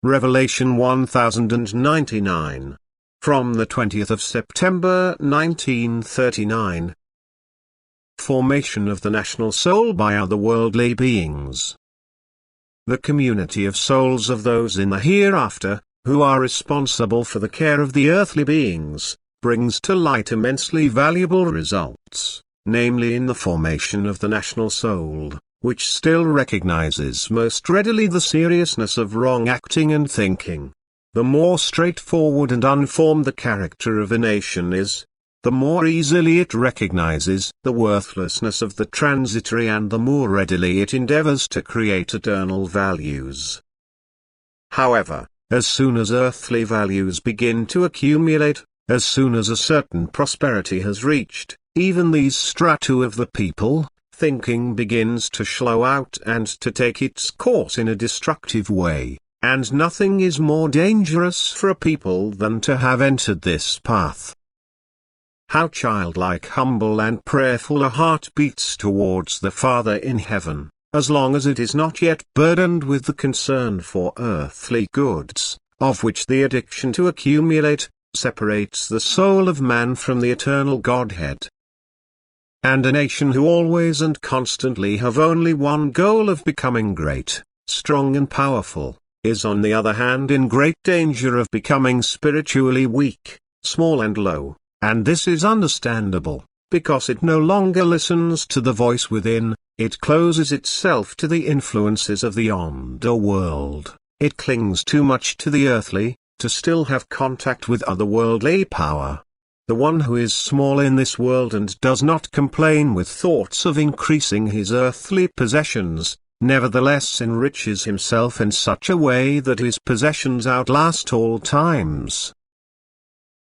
Revelation 1099. From the 20th of September 1939. Formation of the national soul by otherworldly beings. The community of souls of those in the hereafter, who are responsible for the care of the earthly beings, brings to light immensely valuable results, namely in the formation of the national soul, which still recognizes most readily the seriousness of wrong acting and thinking. The more straightforward and unformed the character of a nation is, the more easily it recognizes the worthlessness of the transitory, and the more readily it endeavors to create eternal values. However, as soon as earthly values begin to accumulate, as soon as a certain prosperity has reached, even these strata of the people, thinking begins to slow out and to take its course in a destructive way, and nothing is more dangerous for a people than to have entered this path. How childlike, humble and prayerful a heart beats towards the Father in heaven, as long as it is not yet burdened with the concern for earthly goods, of which the addiction to accumulate separates the soul of man from the eternal Godhead. And a nation who always and constantly have only one goal of becoming great, strong and powerful, is on the other hand in great danger of becoming spiritually weak, small and low, and this is understandable, because it no longer listens to the voice within, it closes itself to the influences of the underworld, it clings too much to the earthly, to still have contact with otherworldly power. The one who is small in this world and does not complain with thoughts of increasing his earthly possessions, nevertheless enriches himself in such a way that his possessions outlast all times.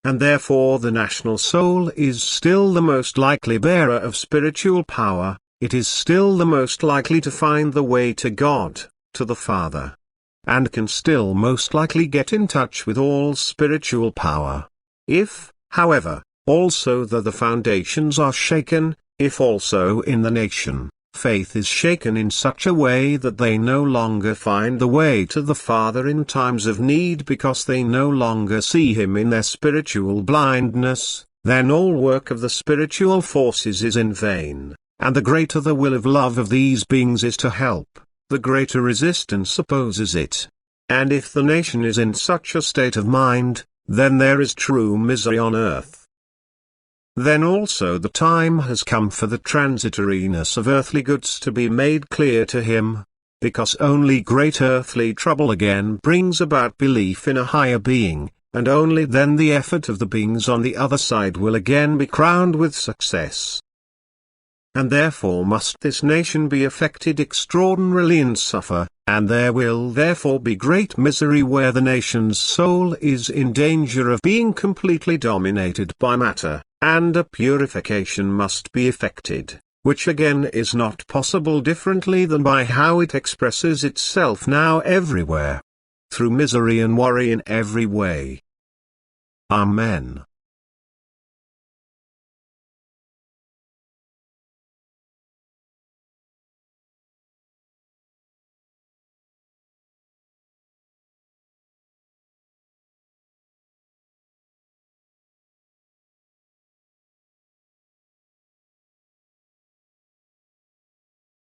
And therefore the national soul is still the most likely bearer of spiritual power, it is still the most likely to find the way to God, to the Father, and can still most likely get in touch with all spiritual power. If, however, also the foundations are shaken, if also in the nation, faith is shaken in such a way that they no longer find the way to the Father in times of need because they no longer see Him in their spiritual blindness, then all work of the spiritual forces is in vain, and the greater the will of love of these beings is to help, the greater resistance opposes it. And if the nation is in such a state of mind, then there is true misery on earth. Then also the time has come for the transitoriness of earthly goods to be made clear to him, because only great earthly trouble again brings about belief in a higher being, and only then the effort of the beings on the other side will again be crowned with success. And therefore must this nation be affected extraordinarily and suffer, and there will therefore be great misery where the nation's soul is in danger of being completely dominated by matter, and a purification must be effected, which again is not possible differently than by how it expresses itself now everywhere, through misery and worry in every way. Amen.